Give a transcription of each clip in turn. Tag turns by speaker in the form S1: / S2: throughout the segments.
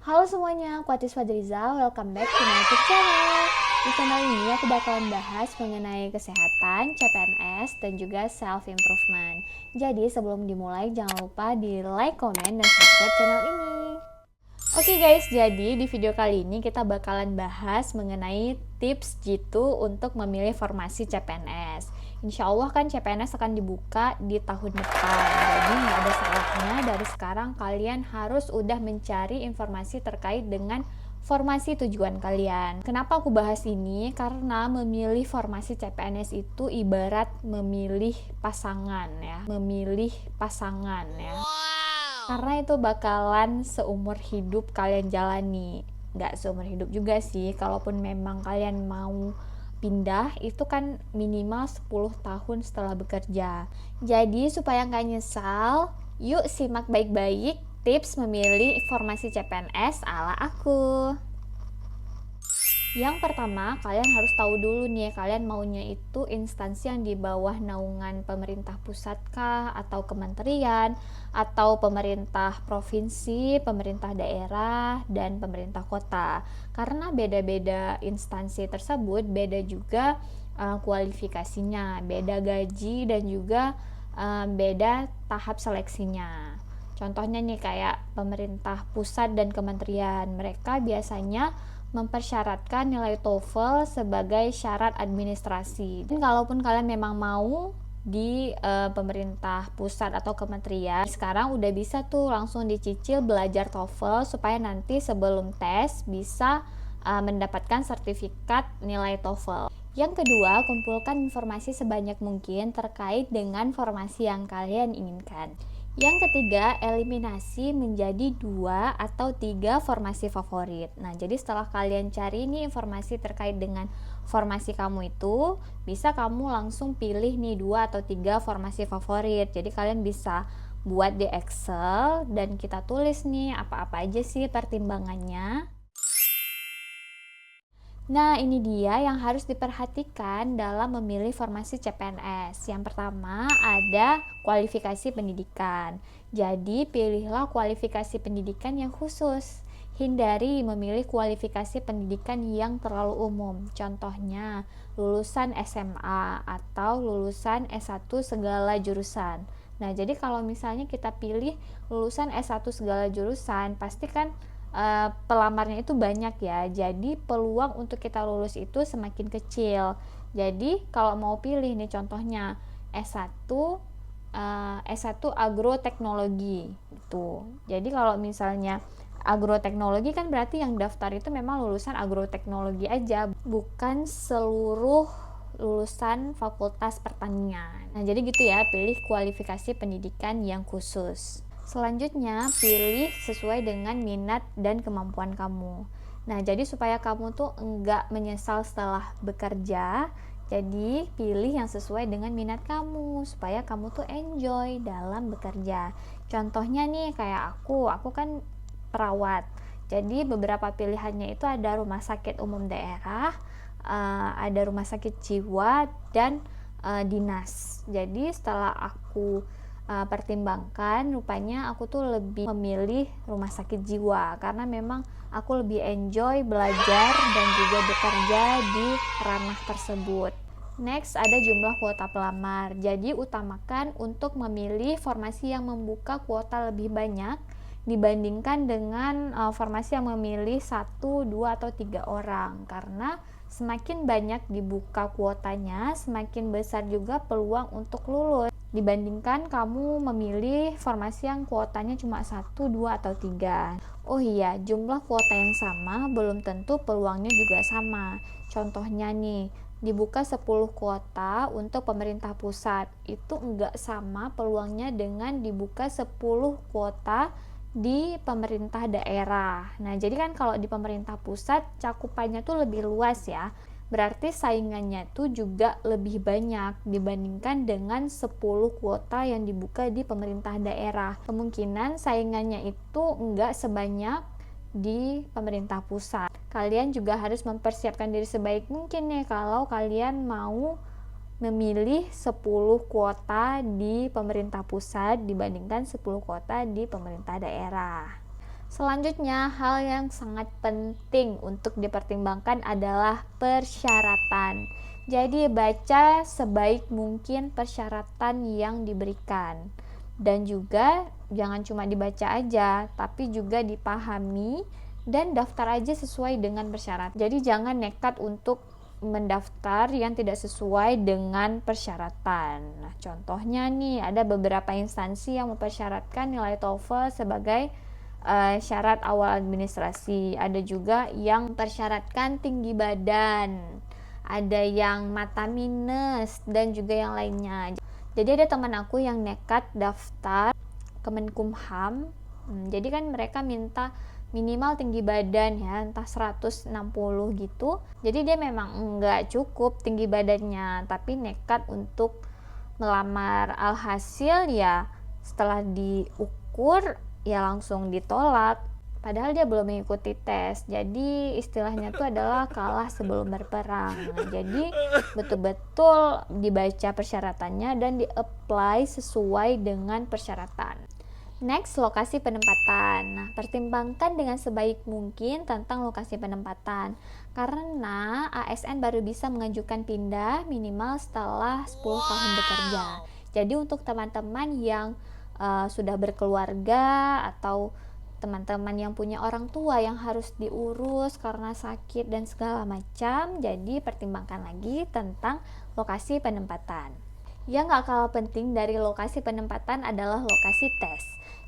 S1: Halo semuanya, aku Atis Fadriza, welcome back to my YouTube channel. Di channel ini aku bakalan bahas mengenai kesehatan, CPNS, dan juga self-improvement. Jadi sebelum dimulai jangan lupa di like, comment, dan subscribe channel ini. Oke guys, jadi di video kali ini kita bakalan bahas mengenai tips jitu untuk memilih formasi CPNS. Insya Allah kan CPNS akan dibuka di tahun depan, jadi nggak ada salahnya dari sekarang kalian harus udah mencari informasi terkait dengan formasi tujuan kalian. Kenapa aku bahas ini? Karena memilih formasi CPNS itu ibarat memilih pasangan ya, karena itu bakalan seumur hidup kalian jalani. Nggak seumur hidup juga sih, kalaupun memang kalian mau pindah itu kan minimal 10 tahun setelah bekerja. Jadi supaya nggak nyesal, yuk simak baik-baik tips memilih formasi CPNS ala aku. Yang pertama, kalian harus tahu dulu nih, kalian maunya itu instansi yang di bawah naungan pemerintah pusat kah, atau kementerian, atau pemerintah provinsi, pemerintah daerah, dan pemerintah kota. Karena beda-beda instansi tersebut, beda juga kualifikasinya, beda gaji, dan juga beda tahap seleksinya. Contohnya nih kayak pemerintah pusat dan kementerian, mereka biasanya mempersyaratkan nilai TOEFL sebagai syarat administrasi. Dan kalaupun kalian memang mau di pemerintah pusat atau kementerian, sekarang udah bisa tuh langsung dicicil belajar TOEFL supaya nanti sebelum tes bisa mendapatkan sertifikat nilai TOEFL. Yang kedua, kumpulkan informasi sebanyak mungkin terkait dengan formasi yang kalian inginkan. Yang ketiga, eliminasi menjadi 2 atau 3 formasi favorit. Nah, jadi setelah kalian cari nih informasi terkait dengan formasi kamu itu, bisa kamu langsung pilih nih 2 atau 3 formasi favorit. Jadi kalian bisa buat di Excel dan kita tulis nih apa-apa aja sih pertimbangannya. Nah, ini dia yang harus diperhatikan dalam memilih formasi CPNS. Yang pertama, ada kualifikasi pendidikan. Jadi, pilihlah kualifikasi pendidikan yang khusus. Hindari memilih kualifikasi pendidikan yang terlalu umum. Contohnya, lulusan SMA atau lulusan S1 segala jurusan. Nah, jadi kalau misalnya kita pilih lulusan S1 segala jurusan, pasti kan pelamarnya itu banyak ya, jadi peluang untuk kita lulus itu semakin kecil. Jadi kalau mau pilih nih contohnya S1 agroteknologi gitu. Jadi kalau misalnya agroteknologi kan berarti yang daftar itu memang lulusan agroteknologi aja, bukan seluruh lulusan fakultas pertanian. Nah, jadi gitu ya, pilih kualifikasi pendidikan yang khusus. Selanjutnya, pilih sesuai dengan minat dan kemampuan kamu. Nah, jadi supaya kamu tuh enggak menyesal setelah bekerja, jadi pilih yang sesuai dengan minat kamu, supaya kamu tuh enjoy dalam bekerja. Contohnya nih, kayak aku kan perawat. Jadi beberapa pilihannya itu ada rumah sakit umum daerah, ada rumah sakit jiwa, dan dinas. Jadi setelah aku pertimbangkan, rupanya aku tuh lebih memilih rumah sakit jiwa karena memang aku lebih enjoy belajar dan juga bekerja di ranah tersebut. Next, ada jumlah kuota pelamar. Jadi utamakan untuk memilih formasi yang membuka kuota lebih banyak dibandingkan dengan formasi yang memilih 1, 2, atau 3 orang, karena semakin banyak dibuka kuotanya, semakin besar juga peluang untuk lulus dibandingkan kamu memilih formasi yang kuotanya cuma 1, 2, atau 3. Oh iya, jumlah kuota yang sama belum tentu peluangnya juga sama. Contohnya nih, dibuka 10 kuota untuk pemerintah pusat, itu enggak sama peluangnya dengan dibuka 10 kuota di pemerintah daerah. Nah, jadi kan kalau di pemerintah pusat cakupannya tuh lebih luas ya. Berarti saingannya tuh juga lebih banyak dibandingkan dengan 10 kuota yang dibuka di pemerintah daerah. Kemungkinan saingannya itu enggak sebanyak di pemerintah pusat. Kalian juga harus mempersiapkan diri sebaik mungkin nih kalau kalian mau memilih 10 kuota di pemerintah pusat dibandingkan 10 kuota di pemerintah daerah. Selanjutnya, hal yang sangat penting untuk dipertimbangkan adalah persyaratan. Jadi, baca sebaik mungkin persyaratan yang diberikan. Dan juga jangan cuma dibaca aja, tapi juga dipahami dan daftar aja sesuai dengan persyaratan. Jadi, jangan nekat untuk mendaftar yang tidak sesuai dengan persyaratan. Nah, contohnya nih, ada beberapa instansi yang mempersyaratkan nilai TOEFL sebagai syarat awal administrasi. Ada juga yang mempersyaratkan tinggi badan, ada yang mata minus, dan juga yang lainnya. Jadi ada teman aku yang nekat daftar Kemenkumham. Jadi kan mereka minta minimal tinggi badan ya, entah 160 gitu. Jadi dia memang nggak cukup tinggi badannya, tapi nekat untuk melamar. Alhasil ya setelah diukur ya langsung ditolak, padahal dia belum mengikuti tes. Jadi istilahnya itu adalah kalah sebelum berperang. Nah, jadi betul-betul dibaca persyaratannya dan di-apply sesuai dengan persyaratan. Next, lokasi penempatan. Nah, pertimbangkan dengan sebaik mungkin tentang lokasi penempatan, karena ASN baru bisa mengajukan pindah minimal setelah 10 tahun bekerja. Jadi untuk teman-teman yang sudah berkeluarga atau teman-teman yang punya orang tua yang harus diurus karena sakit dan segala macam, jadi pertimbangkan lagi tentang lokasi penempatan. Yang gak kalah penting dari lokasi penempatan adalah lokasi tes.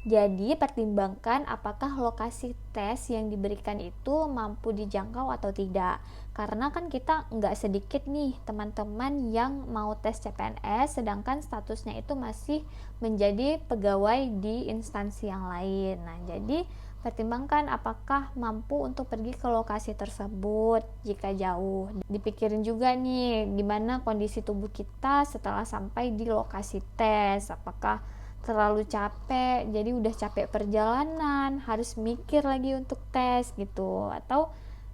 S1: Jadi pertimbangkan apakah lokasi tes yang diberikan itu mampu dijangkau atau tidak. Karena kan kita nggak sedikit nih teman-teman yang mau tes CPNS sedangkan statusnya itu masih menjadi pegawai di instansi yang lain. Nah, jadi pertimbangkan apakah mampu untuk pergi ke lokasi tersebut jika jauh. Dipikirin juga nih gimana kondisi tubuh kita setelah sampai di lokasi tes. Apakah terlalu capek, jadi udah capek perjalanan, harus mikir lagi untuk tes gitu, atau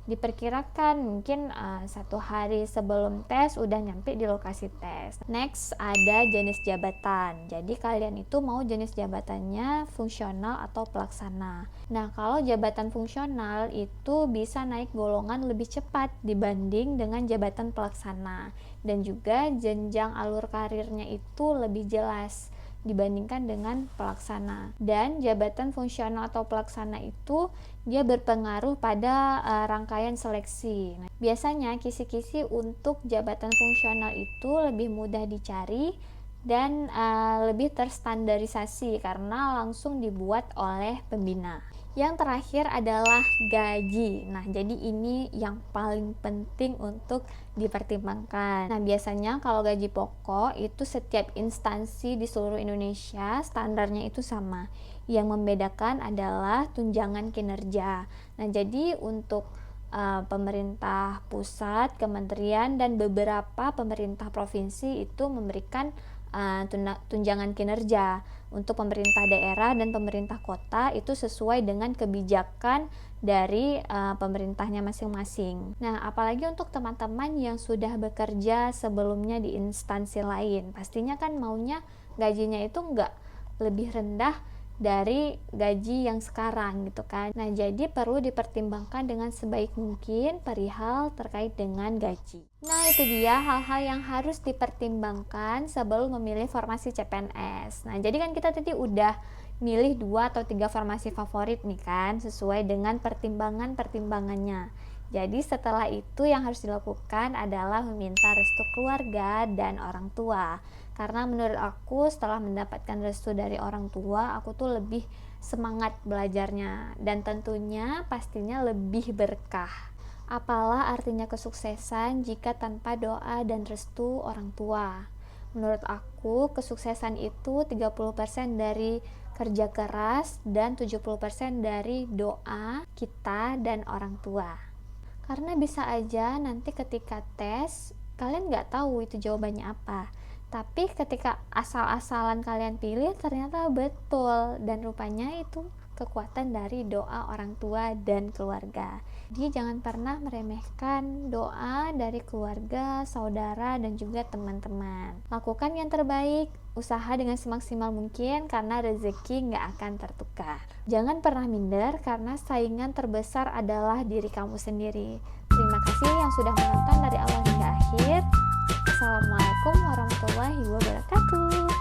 S1: diperkirakan mungkin 1 hari sebelum tes udah nyampe di lokasi tes. Next, ada jenis jabatan. Jadi kalian itu mau jenis jabatannya fungsional atau pelaksana. Nah, kalau jabatan fungsional itu bisa naik golongan lebih cepat dibanding dengan jabatan pelaksana, dan juga jenjang alur karirnya itu lebih jelas dibandingkan dengan pelaksana. Dan jabatan fungsional atau pelaksana itu dia berpengaruh pada rangkaian seleksi. Nah, biasanya kisi-kisi untuk jabatan fungsional itu lebih mudah dicari dan lebih terstandarisasi karena langsung dibuat oleh pembina. Yang terakhir adalah gaji. Nah, jadi ini yang paling penting untuk dipertimbangkan. Nah, biasanya kalau gaji pokok itu setiap instansi di seluruh Indonesia standarnya itu sama. Yang membedakan adalah tunjangan kinerja. Nah, jadi untuk pemerintah pusat, kementerian, dan beberapa pemerintah provinsi itu memberikan tunjangan kinerja. Untuk pemerintah daerah dan pemerintah kota itu sesuai dengan kebijakan dari pemerintahnya masing-masing. Nah, apalagi untuk teman-teman yang sudah bekerja sebelumnya di instansi lain, pastinya kan maunya gajinya itu nggak lebih rendah dari gaji yang sekarang gitu kan. Nah, jadi perlu dipertimbangkan dengan sebaik mungkin perihal terkait dengan gaji. Nah, itu dia hal-hal yang harus dipertimbangkan sebelum memilih formasi CPNS. Nah, jadi kan kita tadi udah milih 2 atau 3 formasi favorit nih kan, sesuai dengan pertimbangannya. Jadi setelah itu yang harus dilakukan adalah meminta restu keluarga dan orang tua. Karena menurut aku setelah mendapatkan restu dari orang tua, aku tuh lebih semangat belajarnya dan tentunya pastinya lebih berkah. Apalah artinya kesuksesan jika tanpa doa dan restu orang tua? Menurut aku kesuksesan itu 30% dari kerja keras dan 70% dari doa kita dan orang tua. Karena bisa aja nanti ketika tes kalian nggak tahu itu jawabannya apa, tapi ketika asal-asalan kalian pilih ternyata betul dan rupanya itu kekuatan dari doa orang tua dan keluarga. Jadi jangan pernah meremehkan doa dari keluarga, saudara, dan juga teman-teman. Lakukan yang terbaik, usaha dengan semaksimal mungkin karena rezeki nggak akan tertukar. Jangan pernah minder karena saingan terbesar adalah diri kamu sendiri. Terima kasih yang sudah menonton dari awal hingga akhir. Assalamualaikum warahmatullahi wabarakatuh.